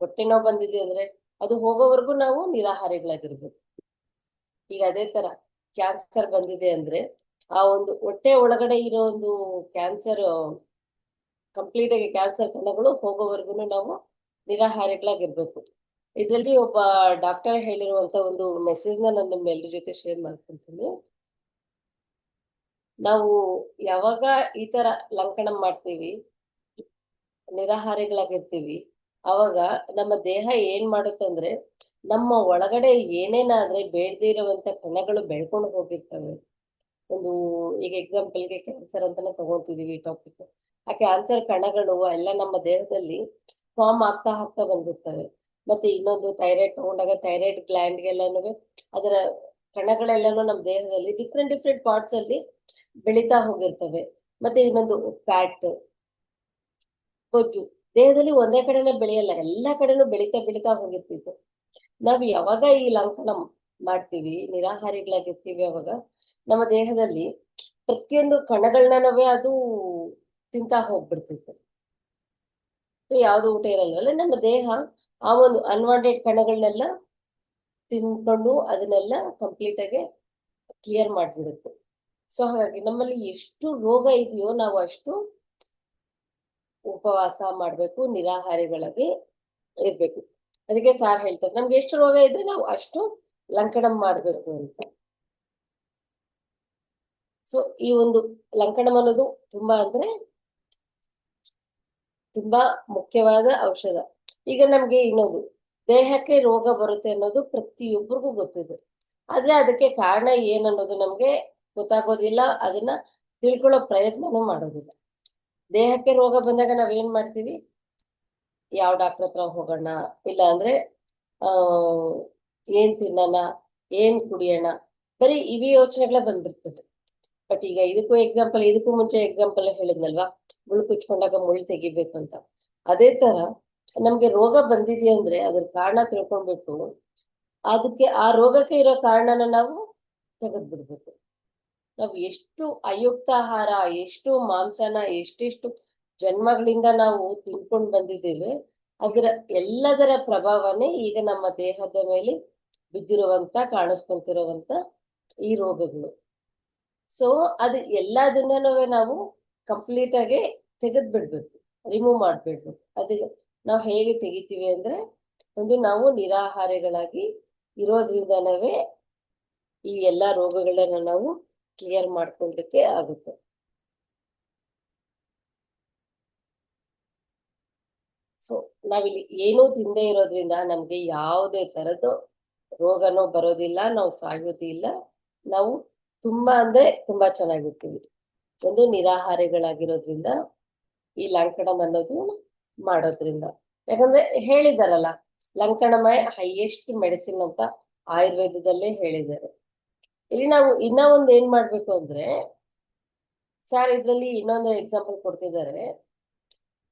ಹೊಟ್ಟೆ ನೋವು ಬಂದಿದೆ ಅಂದ್ರೆ ಅದು ಹೋಗೋವರೆಗೂ ನಾವು ನಿರಾಹಾರಿಗಳಾಗಿರ್ಬೇಕು. ಈಗ ಅದೇ ತರ ಕ್ಯಾನ್ಸರ್ ಬಂದಿದೆ ಅಂದ್ರೆ ಆ ಒಂದು ಹೊಟ್ಟೆ ಒಳಗಡೆ ಇರೋ ಒಂದು ಕ್ಯಾನ್ಸರ್ ಕಂಪ್ಲೀಟ್ ಆಗಿ ಕ್ಯಾನ್ಸರ್ ಕಣಗಳು ಹೋಗೋವರೆಗೂ ನಾವು ನಿರಾಹಾರಿಗಳಾಗಿರ್ಬೇಕು. ಇದರಲ್ಲಿ ಒಬ್ಬ ಡಾಕ್ಟರ್ ಹೇಳಿರುವಂತ ಒಂದು ಮೆಸೇಜ್ ನಾನು ನಿಮ್ಮೆಲ್ಲರ ಜೊತೆ ಶೇರ್ ಮಾಡ್ಕೊಂತೀನಿ. ನಾವು ಯಾವಾಗ ಈ ತರ ಲಂಕಣಂ ಮಾಡ್ತೀವಿ, ನಿರಾಹಾರಿಗಳಾಗಿರ್ತೀವಿ, ಅವಾಗ ನಮ್ಮ ದೇಹ ಏನ್ ಮಾಡುತ್ತಂದ್ರೆ ನಮ್ಮ ಒಳಗಡೆ ಏನೇನಾದ್ರೆ ಬೇಡದೇ ಇರುವಂತ ಕಣಗಳು ಬೆಳ್ಕೊಂಡು ಹೋಗಿರ್ತವೆ. ಒಂದು ಈಗ ಎಕ್ಸಾಂಪಲ್ಗೆ ಕ್ಯಾನ್ಸರ್ ಅಂತಾನೆ ತಗೊಳ್ತಿದೀವಿ ಟಾಪಿಕ್. ಆ ಕ್ಯಾನ್ಸರ್ ಕಣಗಳು ಎಲ್ಲ ನಮ್ಮ ದೇಹದಲ್ಲಿ ಫಾರ್ಮ್ ಆಗ್ತಾ ಬಂದಿರ್ತವೆ. ಮತ್ತೆ ಇನ್ನೊಂದು ಥೈರಾಯ್ಡ್ ತಗೊಂಡಾಗ ಥೈರಾಯ್ಡ್ ಗ್ಲ್ಯಾಂಡ್ಗೆಲ್ಲಾನು ಅದರ ಕಣಗಳೆಲ್ಲಾನು ನಮ್ಮ ದೇಹದಲ್ಲಿ ಡಿಫ್ರೆಂಟ್ ಪಾರ್ಟ್ಸ್ ಅಲ್ಲಿ ಬೆಳೀತಾ ಹೋಗಿರ್ತವೆ. ಮತ್ತೆ ಇನ್ನೊಂದು ಫ್ಯಾಟ್, ಬೊಜ್ಜು ದೇಹದಲ್ಲಿ ಒಂದೇ ಕಡೆನೇ ಬೆಳೆಯಲ್ಲ, ಎಲ್ಲಾ ಕಡೆನೂ ಬೆಳೀತಾ ಹೋಗಿರ್ತಿತ್ತು. ನಾವ್ ಯಾವಾಗ ಈ ಲಂಕಣಂ ಮಾಡ್ತೀವಿ, ನಿರಾಹಾರಿಗಳಾಗಿರ್ತೀವಿ, ಅವಾಗ ನಮ್ಮ ದೇಹದಲ್ಲಿ ಪ್ರತಿಯೊಂದು ಕಣಗಳನ್ನ ಅದು ತಿಂತಾ ಹೋಗ್ಬಿಡ್ತಿತ್ತು. ಯಾವ್ದು ಊಟ ಇರಲ್ವಲ್ಲ, ನಮ್ಮ ದೇಹ ಆ ಒಂದು ಅನ್ವಾಂಟೆಡ್ ಕಣಗಳನ್ನೆಲ್ಲ ತಿನ್ಕೊಂಡು ಅದನ್ನೆಲ್ಲ ಕಂಪ್ಲೀಟ್ ಆಗಿ ಕ್ಲಿಯರ್ ಮಾಡ್ಬಿಡುತ್ತೆ. ಸೊ ಹಾಗಾಗಿ ನಮ್ಮಲ್ಲಿ ಎಷ್ಟು ರೋಗ ಇದೆಯೋ ನಾವು ಅಷ್ಟು ಉಪವಾಸ ಮಾಡ್ಬೇಕು, ನಿರಾಹಾರಿಗಳಾಗಿ ಇರ್ಬೇಕು. ಅದಕ್ಕೆ ಸಾರ್ ಹೇಳ್ತಾರೆ, ನಮ್ಗೆ ಎಷ್ಟು ರೋಗ ಇದ್ರೆ ನಾವು ಅಷ್ಟು ಲಂಕಣಂ ಮಾಡ್ಬೇಕು ಅಂತ. ಸೊ ಈ ಒಂದು ಲಂಕಣಂ ಅನ್ನೋದು ತುಂಬಾ ಅಂದ್ರೆ ತುಂಬಾ ಮುಖ್ಯವಾದ ಔಷಧ. ಈಗ ನಮ್ಗೆ ಇನ್ನೊಂದು, ದೇಹಕ್ಕೆ ರೋಗ ಬರುತ್ತೆ ಅನ್ನೋದು ಪ್ರತಿಯೊಬ್ಬರಿಗೂ ಗೊತ್ತಿದೆ, ಆದ್ರೆ ಅದಕ್ಕೆ ಕಾರಣ ಏನನ್ನೋದು ನಮ್ಗೆ ಗೊತ್ತಾಗೋದಿಲ್ಲ, ಅದನ್ನ ತಿಳ್ಕೊಳ್ಳೋ ಪ್ರಯತ್ನನೂ ಮಾಡೋದಿಲ್ಲ. ದೇಹಕ್ಕೆ ರೋಗ ಬಂದಾಗ ನಾವೇನ್ ಮಾಡ್ತೀವಿ, ಯಾವ ಡಾಕ್ಟರ್ ಹತ್ರ ಹೋಗೋಣ, ಇಲ್ಲ ಅಂದ್ರೆ ಏನ್ ತಿನ್ನೋಣ, ಏನ್ ಕುಡಿಯೋಣ, ಬರೀ ಇವೇ ಯೋಚನೆಗಳೇ ಬಂದ್ಬಿಡ್ತದೆ. ಬಟ್ ಈಗ ಇದಕ್ಕೂ ಮುಂಚೆ ಎಕ್ಸಾಂಪಲ್ ಹೇಳಿದ್ನಲ್ವಾ, ಮುಳ್ಳು ಕುಚ್ಕೊಂಡಾಗ ಮುಳ್ಳು ತೆಗಿಬೇಕು ಅಂತ. ಅದೇ ತರ ನಮ್ಗೆ ರೋಗ ಬಂದಿದೆ ಅಂದ್ರೆ ಅದ್ರ ಕಾರಣ ತಿಳ್ಕೊಂಡ್ಬಿಟ್ಟು ಆ ರೋಗಕ್ಕೆ ಇರೋ ಕಾರಣನ ನಾವು ತೆಗೆದ್ ಬಿಡ್ಬೇಕು. ನಾವು ಎಷ್ಟು ಅಯುಕ್ತ ಆಹಾರ, ಎಷ್ಟು ಮಾಂಸನ ಎಷ್ಟೆಷ್ಟು ಜನ್ಮಗಳಿಂದ ನಾವು ತಿನ್ಕೊಂಡ್ ಬಂದಿದ್ದೇವೆ, ಎಲ್ಲದರ ಪ್ರಭಾವನೆ ಈಗ ನಮ್ಮ ದೇಹದ ಮೇಲೆ ಬಿದ್ದಿರುವಂತ ಕಾಣಿಸ್ಕೊಂತಿರುವಂತ ಈ ರೋಗಗಳು. ಸೊ ಅದು ಎಲ್ಲದನ್ನೂ ನಾವು ಕಂಪ್ಲೀಟ್ ಆಗಿ ತೆಗೆದ್ ಬಿಡ್ಬೇಕು, ರಿಮೂವ್ ಮಾಡ್ಬಿಡ್ಬೇಕು. ಅದಕ್ಕೆ ನಾವು ಹೇಗೆ ತೆಗಿತೀವಿ ಅಂದ್ರೆ, ಒಂದು ನಾವು ನಿರಾಹಾರಿಗಳಾಗಿ ಇರೋದ್ರಿಂದನವೇ ಈ ಎಲ್ಲಾ ರೋಗಗಳನ್ನ ನಾವು ಕ್ಲಿಯರ್ ಮಾಡ್ಕೊಳ್ಳಿಕ್ಕೆ ಆಗುತ್ತೆ. ಸೊ ನಾವಿಲ್ಲಿ ಏನೂ ತಿಂದೇ ಇರೋದ್ರಿಂದ ನಮ್ಗೆ ಯಾವುದೇ ತರದ್ದು ರೋಗನೂ ಬರೋದಿಲ್ಲ, ನಾವು ಸಾಯೋದಿಲ್ಲ, ನಾವು ತುಂಬಾ ಅಂದ್ರೆ ತುಂಬಾ ಚೆನ್ನಾಗಿರ್ತೀವಿ. ಒಂದು ನಿರಾಹಾರಿಗಳಾಗಿರೋದ್ರಿಂದ, ಈ ಲಂಕಣಂ ಅನ್ನೋದು ಮಾಡೋದ್ರಿಂದ. ಯಾಕಂದ್ರೆ ಹೇಳಿದಾರಲ್ಲ, ಲಂಕಣಮಯ ಹೈಯೆಸ್ಟ್ ಮೆಡಿಸಿನ್ ಅಂತ ಆಯುರ್ವೇದದಲ್ಲೇ ಹೇಳಿದ್ದಾರೆ. ಇಲ್ಲಿ ನಾವು ಇನ್ನ ಒಂದ್ ಏನ್ ಮಾಡ್ಬೇಕು ಅಂದ್ರೆ, ಸರ್ ಇದ್ರಲ್ಲಿ ಇನ್ನೊಂದು ಎಕ್ಸಾಂಪಲ್ ಕೊಡ್ತಿದ್ದಾರೆ.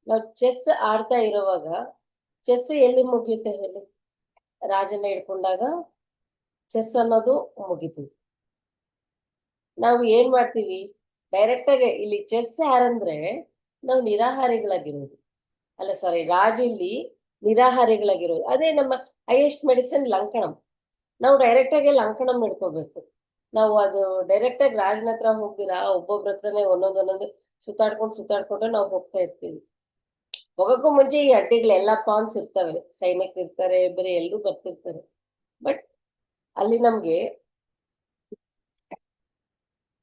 ನಾವು ಚೆಸ್ ಆಡ್ತಾ ಇರೋವಾಗ ಚೆಸ್ ಎಲ್ಲಿ ಮುಗಿಯುತ್ತೆ ಹೇಳಿ? ರಾಜನ ಹಿಡ್ಕೊಂಡಾಗ ಚೆಸ್ ಅನ್ನೋದು ಮುಗಿತೀವಿ. ನಾವು ಏನ್ ಮಾಡ್ತೀವಿ, ಡೈರೆಕ್ಟ್ ಆಗಿ ಇಲ್ಲಿ ಚೆಸ್ ಯಾರಂದ್ರೆ ನಾವು ನಿರಾಹಾರಿಗಳಾಗಿರೋದು, ಅಲ್ಲ ಸಾರಿ, ರಾಜ ಇಲ್ಲಿ ನಿರಾಹಾರಿಗಳಾಗಿರೋದು. ಅದೇ ನಮ್ಮ ಹೈಯೆಸ್ಟ್ ಮೆಡಿಸಿನ್ ಲಂಕಣಂ. ನಾವು ಡೈರೆಕ್ಟ್ ಆಗಿ ಲಂಕಣಂ ಹಿಡ್ಕೋಬೇಕು. ನಾವು ಅದು ಡೈರೆಕ್ಟ್ ಆಗಿ ರಾಜನ ಹತ್ರ ಹೋಗ್ತೀರಾ, ಒಬ್ಬೊಬ್ರ ಹತ್ರನೇ ಒಂದೊಂದು ಸುತ್ತಾಡ್ಕೊಂಡು ನಾವು ಹೋಗ್ತಾ ಇರ್ತೀವಿ. ಹೋಗಕ್ಕೂ ಮುಂಚೆ ಈ ಅಡ್ಡಿಗಳೆಲ್ಲಾ ಪಾನ್ಸ್ ಇರ್ತವೆ, ಸೈನಿಕರು ಇರ್ತಾರೆ, ಬೇರೆ ಎಲ್ಲರೂ ಬರ್ತಿರ್ತಾರೆ. ಬಟ್ ಅಲ್ಲಿ ನಮ್ಗೆ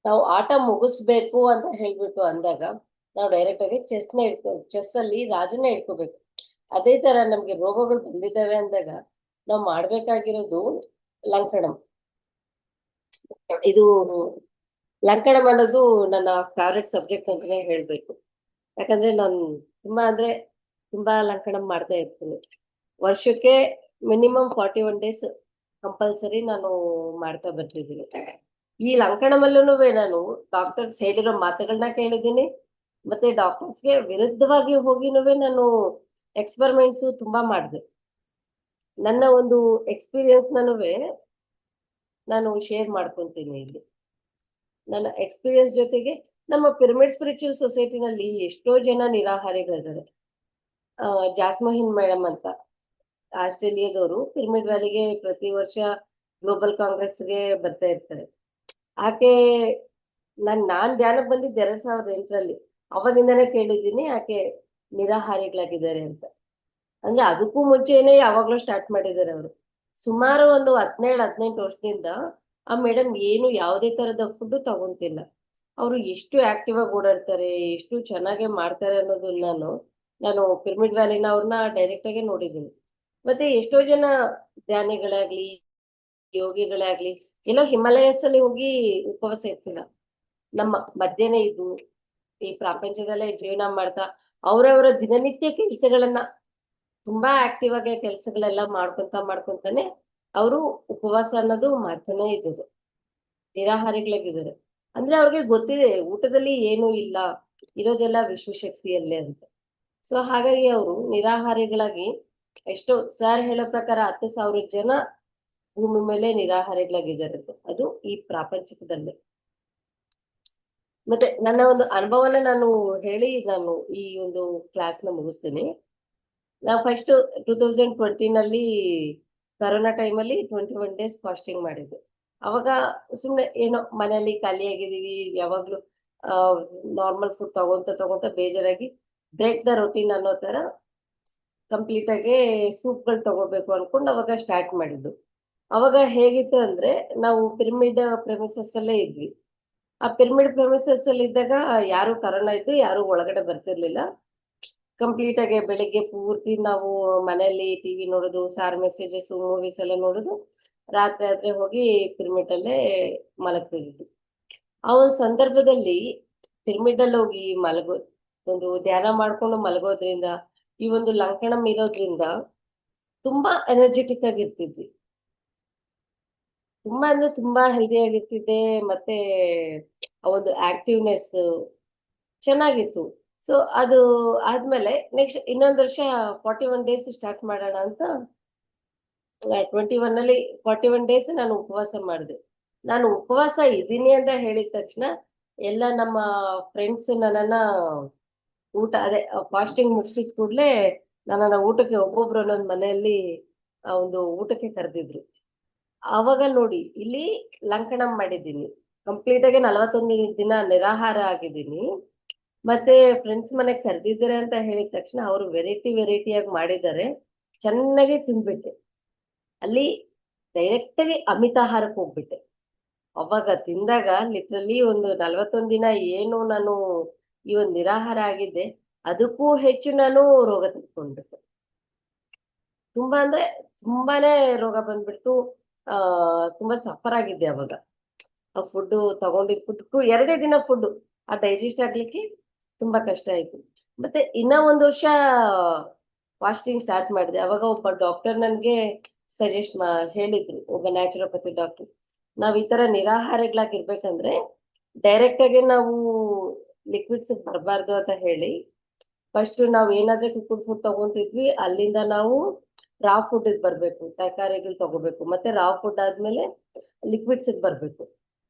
ನಾವು ಆಟ ಮುಗಿಸ್ಬೇಕು ಅಂತ ಹೇಳ್ಬಿಟ್ಟು ಅಂದಾಗ ನಾವು ಡೈರೆಕ್ಟ್ ಆಗಿ ಚೆಸ್ ಅಲ್ಲಿ ರಾಜನೇ ಇಟ್ಕೋಬೇಕು. ಅದೇ ತರ ನಮ್ಗೆ ರೋಗಗಳು ಬಂದಿದ್ದಾವೆ ಅಂದಾಗ ನಾವು ಮಾಡ್ಬೇಕಾಗಿರೋದು ಲಂಕಣಂ. ಇದು ಲಂಕಣಂ ಅನ್ನೋದು ನನ್ನ ಫೇವ್ರೆಟ್ ಸಬ್ಜೆಕ್ಟ್ ಅಂತಾನೆ ಹೇಳ್ಬೇಕು. ಯಾಕಂದ್ರೆ ನಾನು ತುಂಬಾ ಲಂಕಣಂ ಮಾಡ್ತಾ ಇರ್ತೀನಿ. ವರ್ಷಕ್ಕೆ ಮಿನಿಮಮ್ 41 days ಕಂಪಲ್ಸರಿ ನಾನು ಮಾಡ್ತಾ ಬರ್ತಿದ್ದೀನಿ. ಈ ಲಂಕಣಮಲ್ಲೂ ನಾನು ಡಾಕ್ಟರ್ಸ್ ಹೇಳಿರೋ ಮಾತುಗಳನ್ನ ಕೇಳಿದ್ದೀನಿ, ಮತ್ತೆ ಡಾಕ್ಟರ್ಸ್ಗೆ ವಿರುದ್ಧವಾಗಿ ಹೋಗಿನೂ ನಾನು ಎಕ್ಸ್ಪೆರಿಮೆಂಟ್ಸ್ ತುಂಬಾ ಮಾಡಿದೆ. ನನ್ನ ಒಂದು ಎಕ್ಸ್ಪೀರಿಯನ್ಸ್ ನಾನು ಶೇರ್ ಮಾಡ್ಕೊಂತೀನಿ ಇಲ್ಲಿ. ನನ್ನ ಎಕ್ಸ್ಪೀರಿಯನ್ಸ್ ಜೊತೆಗೆ ನಮ್ಮ ಪಿರಮಿಡ್ ಸ್ಪಿರಿಚುವಲ್ ಸೊಸೈಟಿನಲ್ಲಿ ಎಷ್ಟೋ ಜನ ನಿರಾಹಾರಿಗಳಿದ್ದಾರೆ. ಜಾಸ್ಮೋಹಿನ್ ಮೇಡಮ್ ಅಂತ ಆಸ್ಟ್ರೇಲಿಯಾದವರು ಪಿರಮಿಡ್ ವ್ಯಾಲಿಗೆ ಪ್ರತಿ ವರ್ಷ ಗ್ಲೋಬಲ್ ಕಾಂಗ್ರೆಸ್ಗೆ ಬರ್ತಾ ಇರ್ತಾರೆ. ಆಕೆ ನಾನ್ ಧ್ಯಾನಕ್ಕೆ ಬಂದಿದ್ದು 2008ರಲ್ಲಿ. ಅವಾಗಿಂದನೇ ಕೇಳಿದ್ದೀನಿ ಆಕೆ ನಿರಾಹಾರಿಗಳಾಗಿದ್ದಾರೆ ಅಂತ. ಅಂದ್ರೆ ಅದಕ್ಕೂ ಮುಂಚೆನೆ ಯಾವಾಗ್ಲೂ ಸ್ಟಾರ್ಟ್ ಮಾಡಿದ್ದಾರೆ ಅವರು. ಸುಮಾರು ಒಂದು 17-18 ವರ್ಷದಿಂದ ಆ ಮೇಡಮ್ ಏನು ಯಾವುದೇ ತರದ ಫುಡ್ ತಗೊಂತಿಲ್ಲ. ಅವರು ಎಷ್ಟು ಆಕ್ಟಿವ್ ಆಗಿ ಓಡಾಡ್ತಾರೆ, ಎಷ್ಟು ಚೆನ್ನಾಗಿ ಮಾಡ್ತಾರೆ ಅನ್ನೋದನ್ನ ನಾನು ಪಿರಮಿಡ್ ವ್ಯಾಲಿನ ಅವ್ರನ್ನ ಡೈರೆಕ್ಟ್ ಆಗಿ ನೋಡಿದ್ದೀನಿ. ಮತ್ತೆ ಎಷ್ಟೋ ಜನ ಧ್ಯಾನಿಗಳಾಗ್ಲಿ, ಯೋಗಿಗಳೇ ಆಗ್ಲಿ, ಎಲ್ಲೋ ಹಿಮಾಲಯಸ್ ಅಲ್ಲಿ ಹೋಗಿ ಉಪವಾಸ ಇರ್ತಿಲ್ಲ, ನಮ್ಮ ಮಧ್ಯನೇ ಇದು ಈ ಪ್ರಪಂಚದಲ್ಲೇ ಜೀವನ ಮಾಡ್ತಾ ಅವರವರ ದಿನನಿತ್ಯ ಕೆಲಸಗಳನ್ನ ತುಂಬಾ ಆಕ್ಟಿವ್ ಆಗಿ ಕೆಲಸಗಳೆಲ್ಲ ಮಾಡ್ಕೊಂತಾನೆ ಅವರು ಉಪವಾಸ ಅನ್ನೋದು ಮಾಡ್ತಾನೆ ಇದ್ದಾರೆ, ನಿರಾಹಾರಿಗಳಾಗಿದ್ದಾರೆ. ಅಂದ್ರೆ ಅವ್ರಿಗೆ ಗೊತ್ತಿದೆ ಊಟದಲ್ಲಿ ಏನೂ ಇಲ್ಲ, ಇರೋದೆಲ್ಲ ವಿಶ್ವಶಕ್ತಿಯಲ್ಲೇ ಅಂತ. ಸೊ ಹಾಗಾಗಿ ಅವರು ನಿರಾಹಾರಿಗಳಾಗಿ ಎಷ್ಟೋ ಸರ್ ಹೇಳೋ ಪ್ರಕಾರ 10,000 ಜನ ಭೂಮಿ ಮೇಲೆ ನಿರಾಹಾರಿಗಳಾಗಿದ್ದಾರೆ, ಅದು ಈ ಪ್ರಾಪಂಚಿಕದಲ್ಲೇ. ಮತ್ತೆ ನನ್ನ ಒಂದು ಅನುಭವನ ನಾನು ಹೇಳಿ ನಾನು ಈ ಒಂದು ಕ್ಲಾಸ್ ನ ಮುಗಿಸ್ತೀನಿ. ನಾವು ಫಸ್ಟ್ 2020ನಲ್ಲಿ ಕರೋನಾ ಟೈಮಲ್ಲಿ 21 days ಫಾಸ್ಟಿಂಗ್ ಮಾಡಿದ್ದೆ. ಅವಾಗ ಸುಮ್ನೆ ಏನೋ ಮನೆಯಲ್ಲಿ ಖಾಲಿಯಾಗಿದ್ದೀವಿ, ಯಾವಾಗ್ಲೂ ನಾರ್ಮಲ್ ಫುಡ್ ತಗೊಂತ ಬೇಜಾರಾಗಿ ಬ್ರೇಕ್ ದ ರೊಟೀನ್ ಅನ್ನೋ ತರ ಕಂಪ್ಲೀಟ್ ಆಗಿ ಸೂಪ್ಗಳು ತಗೋಬೇಕು ಅನ್ಕೊಂಡು ಅವಾಗ ಸ್ಟಾರ್ಟ್ ಮಾಡಿದ್ದು. ಅವಾಗ ಹೇಗಿತ್ತು ಅಂದ್ರೆ, ನಾವು ಪಿರಮಿಡ್ ಪ್ರೆಮಿಸಸ್ ಅಲ್ಲೇ ಇದ್ವಿ. ಆ ಪಿರಮಿಡ್ ಪ್ರೆಮಿಸಸ್ ಅಲ್ಲಿ ಇದ್ದಾಗ ಯಾರು ಕರೋನಾ ಇದ್ದು ಯಾರು ಒಳಗಡೆ ಬರ್ತಿರ್ಲಿಲ್ಲ. ಕಂಪ್ಲೀಟ್ ಆಗಿ ಬೆಳಿಗ್ಗೆ ಪೂರ್ತಿ ನಾವು ಮನೆಯಲ್ಲಿ ಟಿವಿ ನೋಡೋದು, ಸಾರ್ ಮೆಸೇಜಸ್, ಮೂವೀಸ್ ಎಲ್ಲ ನೋಡೋದು, ರಾತ್ರಿ ಹೋಗಿ ಪಿರಮಿಡ್ ಅಲ್ಲೇ ಮಲಗ್ತಿದ್ವಿ. ಆ ಒಂದು ಸಂದರ್ಭದಲ್ಲಿ ಪಿರಮಿಡ್ ಅಲ್ಲಿ ಹೋಗಿ ಒಂದು ಧ್ಯಾನ ಮಾಡ್ಕೊಂಡು ಮಲಗೋದ್ರಿಂದ, ಈ ಒಂದು ಲಂಕಣಂ ಇರೋದ್ರಿಂದ ತುಂಬಾ ಎನರ್ಜೆಟಿಕ್ ಆಗಿರ್ತಿದ್ವಿ. ತುಂಬಾ ಅಂದ್ರೆ ತುಂಬಾ ಹೆಲ್ದಿ ಆಗಿರ್ತಿದ್ದೆ. ಮತ್ತೆ ಆ ಒಂದು ಆಕ್ಟಿವ್ನೆಸ್ ಚೆನ್ನಾಗಿತ್ತು. ಸೊ ಅದು ಆದ್ಮೇಲೆ ನೆಕ್ಸ್ಟ್ ಇನ್ನೊಂದು ವರ್ಷ 41 ಡೇಸ್ ಸ್ಟಾರ್ಟ್ ಮಾಡೋಣ ಅಂತ 21 ಅಲ್ಲಿ 41 ಡೇಸ್ ನಾನು ಉಪವಾಸ ಮಾಡಿದೆ. ನಾನು ಉಪವಾಸ ಇದ್ದೀನಿ ಅಂತ ಹೇಳಿದ ತಕ್ಷಣ ಎಲ್ಲ ನಮ್ಮ ಫ್ರೆಂಡ್ಸ್ ನನ್ನನ್ನ ಅದೇ ಫಾಸ್ಟಿಂಗ್ ಮುಗಿಸಿದ ಕೂಡಲೇ ನನ್ನನ್ನ ಊಟಕ್ಕೆ ಒಬ್ಬೊಬ್ರು ಒಂದೊಂದು ಮನೆಯಲ್ಲಿ ಒಂದು ಊಟಕ್ಕೆ ಕರೆದಿದ್ರು. ಆವಾಗ ನೋಡಿ ಇಲ್ಲಿ ಲಂಕಣಂ ಮಾಡಿದ್ದೀನಿ, ಕಂಪ್ಲೀಟ್ ಆಗಿ 41 ದಿನ ನಿರಾಹಾರ ಆಗಿದ್ದೀನಿ. ಮತ್ತೆ ಫ್ರೆಂಡ್ಸ್ ಮನೆಗೆ ಕರೆದಿದ್ದಾರೆ ಅಂತ ಹೇಳಿದ ತಕ್ಷಣ ಅವರು ವೆರೈಟಿಯಾಗಿ ಮಾಡಿದ್ದಾರೆ, ಚೆನ್ನಾಗಿ ತಿಂದ್ಬಿಟ್ಟೆ. ಅಲ್ಲಿ ಡೈರೆಕ್ಟ್ ಆಗಿ ಅಮಿತಾಹಾರಕ್ಕೆ ಹೋಗ್ಬಿಟ್ಟೆ. ಅವಾಗ ತಿಂದಾಗ ಲಿಟ್ರಲಿ ಒಂದು 41 ದಿನ ಏನು ನಾನು ಈ ಒಂದು ನಿರಾಹಾರ ಆಗಿದ್ದೆ, ಅದಕ್ಕೂ ಹೆಚ್ಚು ನಾನು ರೋಗ ತಕ್ಕೊಂಡ್ಬಿಟ್ಟೆ. ತುಂಬಾ ಅಂದ್ರೆ ತುಂಬಾನೇ ರೋಗ ಬಂದ್ಬಿಡ್ತು. ತುಂಬಾ ಸಫರ್ ಆಗಿದ್ದೆ ಅವಾಗ. ಆ ಫುಡ್ ತಗೊಂಡಿದ್ ಫುಡ್ 2 ದಿನ ಫುಡ್ ಡೈಜೆಸ್ಟ್ ಆಗ್ಲಿಕ್ಕೆ ತುಂಬಾ ಕಷ್ಟ ಆಯ್ತು. ಮತ್ತೆ ಇನ್ನ 1 ವರ್ಷ ಫಾಸ್ಟಿಂಗ್ ಸ್ಟಾರ್ಟ್ ಮಾಡಿದೆ. ಅವಾಗ ಒಬ್ಬ ಡಾಕ್ಟರ್ ನನ್ಗೆ ಸಜೆಸ್ಟ್ ಹೇಳಿದ್ರು, ಒಬ್ಬ ನ್ಯಾಚುರೋಪತಿ ಡಾಕ್ಟರ್, ನಾವ್ ಈ ತರ ನಿರಾಹಾರಿಗಳಾಗಿರ್ಬೇಕಂದ್ರೆ ಡೈರೆಕ್ಟ್ ಆಗಿ ನಾವು ಲಿಕ್ವಿಡ್ಸ್ ಬರಬಾರ್ದು ಅಂತ ಹೇಳಿ, ಫಸ್ಟ್ ನಾವ್ ಏನಾದ್ರೂ ಕುಕ್ಕುಡ್ ಫುಡ್ ತಗೊಂತಿದ್ವಿ ಅಲ್ಲಿಂದ ನಾವು ರಾ ಫುಡ್ ಬರ್ಬೇಕು, ತರಕಾರಿಗಳು ತಗೋಬೇಕು. ಮತ್ತೆ ರಾ ಫುಡ್ ಆದ್ಮೇಲೆ ಲಿಕ್ವಿಡ್ಸ್ ಬರ್ಬೇಕು.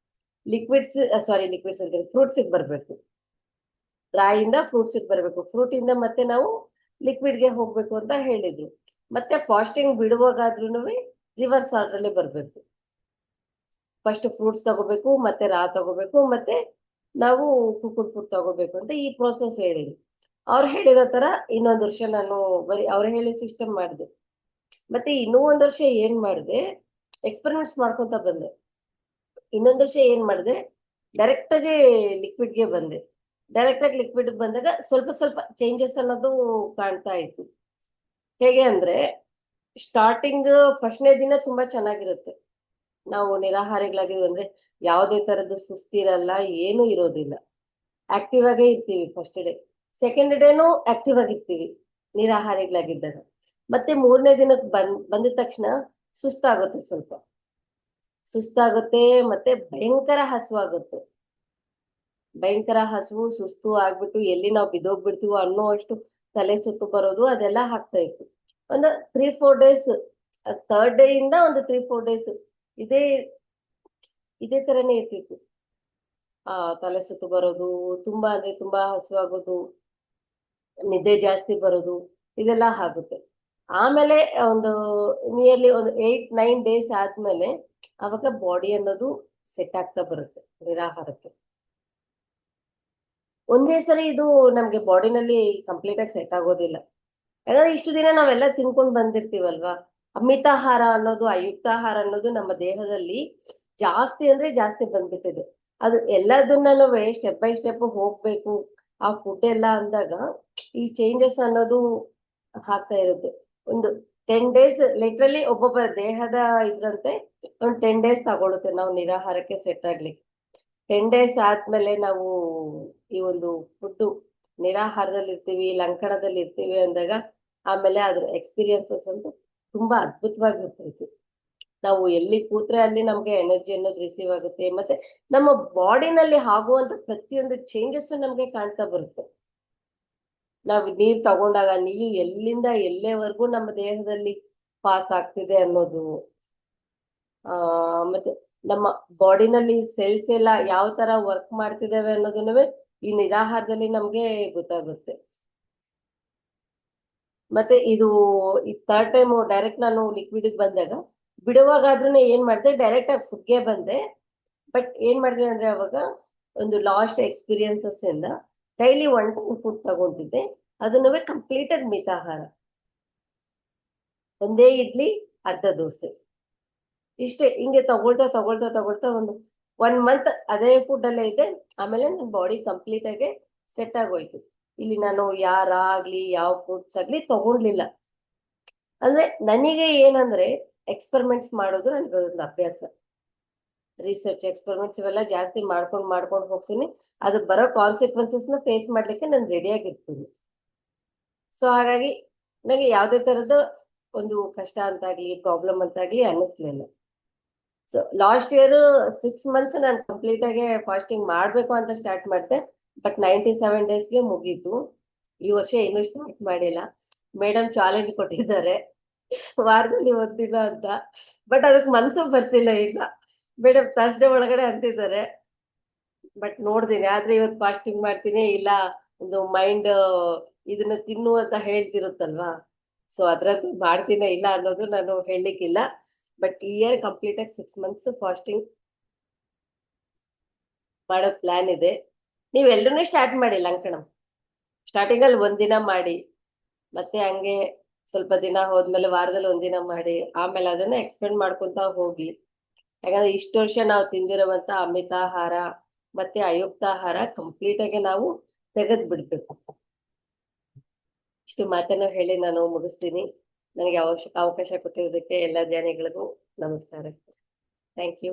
ಲಿಕ್ವಿಡ್ಸ್ ಅಂತ ಫ್ರೂಟ್ಸ್ ಬರ್ಬೇಕು. ರಾಯಿಂದ ಫ್ರೂಟ್ಸ್ ಬರ್ಬೇಕು, ಫ್ರೂಟ್ ಇಂದ ಮತ್ತೆ ನಾವು ಲಿಕ್ವಿಡ್ ಗೆ ಹೋಗ್ಬೇಕು ಅಂತ ಹೇಳಿದ್ರು. ಮತ್ತೆ ಫಾಸ್ಟಿಂಗ್ ಬಿಡುವಾಗಾದ್ರೂ ರಿವರ್ಸ್ ಆರ್ಡರ್ ಅಲ್ಲೇ ಬರ್ಬೇಕು. ಫಸ್ಟ್ ಫ್ರೂಟ್ಸ್ ತಗೋಬೇಕು, ಮತ್ತೆ ರಾ ತಗೋಬೇಕು, ಮತ್ತೆ ನಾವು ಕುಕ್ಕುಡ್ ಫುಡ್ ತಗೋಬೇಕು ಅಂತ ಈ ಪ್ರೋಸೆಸ್ ಹೇಳಿದ್ರು. ಅವ್ರು ಹೇಳಿರೋ ತರ ಇನ್ನೊಂದು ವರ್ಷ ನಾನು ಬರೀ ಅವ್ರು ಹೇಳಿ ಸಿಸ್ಟಮ್ ಮಾಡಿದೆ. ಮತ್ತೆ ಇನ್ನೂ 1 ವರ್ಷ ಏನ್ ಮಾಡಿದೆ, ಎಕ್ಸ್ಪೆರಿಮೆಂಟ್ಸ್ ಮಾಡ್ಕೊಂತ ಬಂದೆ. ಇನ್ನೊಂದು ವರ್ಷ ಏನ್ ಮಾಡಿದೆ, ಡೈರೆಕ್ಟ್ ಆಗಿ ಲಿಕ್ವಿಡ್ಗೆ ಬಂದೆ. ಡೈರೆಕ್ಟ್ ಆಗಿ ಲಿಕ್ವಿಡ್ ಬಂದಾಗ ಸ್ವಲ್ಪ ಸ್ವಲ್ಪ ಚೇಂಜಸ್ ಅನ್ನೋದು ಕಾಣ್ತಾ ಇತ್ತು. ಹೇಗೆ ಅಂದ್ರೆ ಸ್ಟಾರ್ಟಿಂಗ್ ಫಸ್ಟ್ನೇ ದಿನ ತುಂಬಾ ಚೆನ್ನಾಗಿರುತ್ತೆ. ನಾವು ನಿರಾಹಾರಿಗಳಾಗಿದ್ವಿ ಅಂದ್ರೆ ಯಾವುದೇ ತರದ್ದು ಸುಸ್ತಿರಲ್ಲ, ಏನು ಇರೋದಿಲ್ಲ, ಆಕ್ಟಿವ್ ಆಗೇ ಇರ್ತೀವಿ ಫಸ್ಟ್ ಡೇ. ಸೆಕೆಂಡ್ ಡೇನು ಆಕ್ಟಿವ್ ಆಗಿರ್ತೀವಿ ನಿರಾಹಾರಿಗಳಾಗಿದ್ದಾಗ. ಮತ್ತೆ 3ನೇ ದಿನಕ್ಕೆ ಬಂದಿದ ತಕ್ಷಣ ಸುಸ್ತಾಗುತ್ತೆ, ಮತ್ತೆ ಭಯಂಕರ ಹಸುವಾಗುತ್ತೆ. ಭಯಂಕರ ಹಸುವು ಸುಸ್ತು ಆಗ್ಬಿಟ್ಟು ಎಲ್ಲಿ ನಾವು ಬಿದ್ದೋಗ್ಬಿಡ್ತೀವೋ ಅನ್ನೋ ಅಷ್ಟು ತಲೆ ಸುತ್ತು ಬರೋದು ಅದೆಲ್ಲ ಆಗ್ತಾ ಇತ್ತು. ಒಂದು 3-4 ಡೇಸ್, 3rd ಡೇ ಇಂದ ಒಂದು 3-4 ಡೇಸ್ ಇದೇ ಇದೇ ತರನೇ ಇರ್ತಿತ್ತು. ತಲೆ ಸುತ್ತು ಬರೋದು, ತುಂಬಾ ಅಂದ್ರೆ ತುಂಬಾ ಹಸುವಾಗೋದು, ನಿದ್ದೆ ಜಾಸ್ತಿ ಬರೋದು, ಇದೆಲ್ಲ ಆಗುತ್ತೆ. ಆಮೇಲೆ ಒಂದು ನಿಯರ್ಲಿ ಒಂದು 8-9 ಡೇಸ್ ಆದ್ಮೇಲೆ ಅವಾಗ ಬಾಡಿ ಅನ್ನೋದು ಸೆಟ್ ಆಗ್ತಾ ಬರುತ್ತೆ ನಿರಾಹಾರಕ್ಕೆ. ಒಂದೇ ಸರಿ ಇದು ನಮ್ಗೆ ಬಾಡಿನಲ್ಲಿ ಕಂಪ್ಲೀಟ್ ಆಗಿ ಸೆಟ್ ಆಗೋದಿಲ್ಲ. ಯಾಕಂದ್ರೆ ಇಷ್ಟು ದಿನ ನಾವೆಲ್ಲ ತಿನ್ಕೊಂಡ್ ಬಂದಿರ್ತೀವಲ್ವಾ. ಅಮಿತಾಹಾರ ಅನ್ನೋದು, ಅಯುಕ್ತಾಹಾರ ಅನ್ನೋದು ನಮ್ಮ ದೇಹದಲ್ಲಿ ಜಾಸ್ತಿ ಅಂದ್ರೆ ಜಾಸ್ತಿ ಬಂದ್ಬಿಟ್ಟಿದೆ. ಅದು ಎಲ್ಲದನ್ನೂ ಸ್ಟೆಪ್ ಬೈ ಸ್ಟೆಪ್ ಹೋಗ್ಬೇಕು ಆ ಫುಡ್ ಎಲ್ಲ ಅಂದಾಗ ಈ ಚೇಂಜಸ್ ಅನ್ನೋದು ಆಗ್ತಾ ಇರುತ್ತೆ. ಒಂದು 10 ಡೇಸ್ ಲಿಟ್ರಲಿ ಒಬ್ಬೊಬ್ಬರ ದೇಹದ ಇದ್ರಂತೆ ಒಂದು 10 ಡೇಸ್ ತಗೊಳುತ್ತೆ ನಾವು ನಿರಾಹಾರಕ್ಕೆ ಸೆಟ್ ಆಗ್ಲಿಕ್ಕೆ. 10 ಡೇಸ್ ಆದ್ಮೇಲೆ ನಾವು ಈ ಒಂದು ಫುಡ್ ನಿರಾಹಾರದಲ್ಲಿ ಇರ್ತೀವಿ, ಲಂಕಣದಲ್ಲಿ ಇರ್ತೀವಿ ಅಂದಾಗ ಆಮೇಲೆ ಅದ್ರ ಎಕ್ಸ್ಪೀರಿಯನ್ಸಸ್ ಅಂತೂ ತುಂಬಾ ಅದ್ಭುತವಾಗಿರ್ತೈತಿ. ನಾವು ಎಲ್ಲಿ ಕೂತ್ರೆ ಅಲ್ಲಿ ನಮ್ಗೆ ಎನರ್ಜಿ ಅನ್ನೋದು ರಿಸೀವ್ ಆಗುತ್ತೆ. ಮತ್ತೆ ನಮ್ಮ ಬಾಡಿನಲ್ಲಿ ಆಗುವಂತ ಪ್ರತಿಯೊಂದು ಚೇಂಜಸ್ ನಮ್ಗೆ ಕಾಣ್ತಾ ಬರುತ್ತೆ. ನಾವ್ ನೀರ್ ತಗೊಂಡಾಗ ನೀರು ಎಲ್ಲಿಂದ ಎಲ್ಲೇವರೆಗೂ ನಮ್ಮ ದೇಹದಲ್ಲಿ ಪಾಸ್ ಆಗ್ತಿದೆ ಅನ್ನೋದು, ಮತ್ತೆ ನಮ್ಮ ಬಾಡಿನಲ್ಲಿ ಸೆಲ್ಸ್ ಎಲ್ಲ ಯಾವ ತರ ವರ್ಕ್ ಮಾಡ್ತಿದಾವೆ ಅನ್ನೋದನ್ನು ಈ ನಿರಾಹಾರದಲ್ಲಿ ನಮ್ಗೆ ಗೊತ್ತಾಗುತ್ತೆ. ಮತ್ತೆ ಇದು ಈ 3rd ಟೈಮ್ ಡೈರೆಕ್ಟ್ ನಾನು ಲಿಕ್ವಿಡ್ ಬಂದಾಗ ಬಿಡುವಾಗಾದ್ರೂ ಏನ್ ಮಾಡಿದೆ, ಡೈರೆಕ್ಟ್ ಆಗಿ ಫುಡ್ಗೆ ಬಂದೆ. ಬಟ್ ಏನ್ ಮಾಡಿದೆ ಅಂದ್ರೆ ಅವಾಗ ಒಂದು ಲಾಸ್ಟ್ ಎಕ್ಸ್ಪೀರಿಯನ್ಸಸ್ ಇಂದ ಡೈಲಿ 1 ಟೈಮ್ ಫುಡ್ ತಗೊಂತಿದ್ದೆ, ಅದನ್ನು ಕಂಪ್ಲೀಟ್ ಆಗಿ ಮಿತಾಹಾರ. ಒಂದೇ ಇಡ್ಲಿ, ಅರ್ಧ ದೋಸೆ, ಇಷ್ಟೇ. ಹಿಂಗೆ ತಗೊಳ್ತಾ ಒಂದು 1 ಮಂತ್ ಅದೇ ಫುಡ್ ಅಲ್ಲೇ ಇದೆ. ಆಮೇಲೆ ನನ್ನ ಬಾಡಿ ಕಂಪ್ಲೀಟ್ ಆಗಿ ಸೆಟ್ ಆಗೋಯ್ತು. ಇಲ್ಲಿ ನಾನು ಯಾರಾಗ್ಲಿ ಯಾವ ಫುಡ್ಸ್ ಆಗ್ಲಿ ತಗೊಂಡ್ಲಿಲ್ಲ. ಅಂದ್ರೆ ನನಗೆ ಏನಂದ್ರೆ ಎಕ್ಸ್ಪೆರಿಮೆಂಟ್ಸ್ ಮಾಡೋದು ನನ್ಗೆ ಒಂದು ಅಭ್ಯಾಸ. ರಿಸರ್ಚ್ ಎಕ್ಸ್ಪೆರಿಮೆಂಟ್ಸ್ ಇವೆಲ್ಲ ಜಾಸ್ತಿ ಮಾಡ್ಕೊಂಡು ಹೋಗ್ತೀನಿ. ಅದು ಬರೋ ಕಾನ್ಸಿಕ್ವೆನ್ಸಸ್ ನ ಫೇಸ್ ಮಾಡ್ಲಿಕ್ಕೆ ನಾನು ರೆಡಿ ಆಗಿರ್ತೀನಿ. ಸೊ ಹಾಗಾಗಿ ನನಗೆ ಯಾವ್ದೇ ತರದ ಒಂದು ಕಷ್ಟ ಅಂತಾಗ್ಲಿ ಪ್ರಾಬ್ಲಮ್ ಅಂತಾಗ್ಲಿ ಅನ್ನಿಸ್ಲಿಲ್ಲ. ಸೊ ಲಾಸ್ಟ್ ಇಯರ್ 6 ಮಂತ್ಸ್ ನಾನು ಕಂಪ್ಲೀಟ್ ಆಗಿ ಫಾಸ್ಟಿಂಗ್ ಮಾಡ್ಬೇಕು ಅಂತ ಸ್ಟಾರ್ಟ್ ಮಾಡಿದೆ. ಬಟ್ 97 ಡೇಸ್ಗೆ ಮುಗೀತು. ಈ ವರ್ಷ ಇನ್ನೂ ಸ್ಟಾರ್ಟ್ ಮಾಡಿಲ್ಲ. ಮೇಡಮ್ ಚಾಲೆಂಜ್ ಕೊಟ್ಟಿದ್ದಾರೆ ವಾರದಲ್ಲಿ 1 ದಿನ ಅಂತ. ಬಟ್ ಅದಕ್ಕೆ ಮನ್ಸು ಬರ್ತಿಲ್ಲ ಈಗ. ಮೇಡಮ್ ಥರ್ಸ್ಡೇ ಒಳಗಡೆ ಅಂತಿದ್ದಾರೆ. ಬಟ್ ನೋಡ್ತೀನಿ, ಆದ್ರೆ ಇವತ್ತು ಫಾಸ್ಟಿಂಗ್ ಮಾಡ್ತೀನಿ, ಇಲ್ಲ ಒಂದು ಮೈಂಡ್ ಇದನ್ನ ತಿನ್ನು ಅಂತ ಹೇಳ್ತಿರುತ್ತಲ್ವಾ, ಸೊ ಅದ್ರದ್ದು ಮಾಡ್ತೀನ ಇಲ್ಲ ಅನ್ನೋದು ನಾನು ಹೇಳಲಿಕ್ಕಿಲ್ಲ. ಬಟ್ ಈ ಇಯರ್ ಕಂಪ್ಲೀಟ್ ಆಗಿ 6 ಮಂತ್ಸ್ ಫಾಸ್ಟಿಂಗ್ ಮಾಡೋ ಪ್ಲಾನ್ ಇದೆ. ನೀವೆಲ್ಲರೂ ಸ್ಟಾರ್ಟ್ ಮಾಡಿ ಲಂಕಣಂ. ಸ್ಟಾರ್ಟಿಂಗ್ ಅಲ್ಲಿ 1 ದಿನ ಮಾಡಿ, ಮತ್ತೆ ಹಂಗೆ ಸ್ವಲ್ಪ ದಿನ ಹೋದ್ಮೇಲೆ ವಾರದಲ್ಲಿ 1 ದಿನ ಮಾಡಿ, ಆಮೇಲೆ ಅದನ್ನ ಎಕ್ಸ್ಪೆಂಡ್ ಮಾಡ್ಕೊಂತ ಹೋಗಿ. ಯಾಕಂದ್ರೆ ಇಷ್ಟು ವರ್ಷ ನಾವು ತಿಂದಿರುವಂತ ಅಮಿತಾಹಾರ ಮತ್ತೆ ಅಯುಕ್ತಾಹಾರ ಕಂಪ್ಲೀಟ್ ಆಗಿ ನಾವು ತೆಗೆದ್ ಬಿಡ್ಬೇಕು. ಇಷ್ಟು ಮಾತನ್ನು ಹೇಳಿ ನಾನು ಮುಗಿಸ್ತೀನಿ. ನನಗೆ ಅವಕಾಶ ಕೊಟ್ಟಿರೋದಕ್ಕೆ ಎಲ್ಲ ಧ್ಯಾನಿಗಳಿಗೂ ನಮಸ್ಕಾರ. Thank you.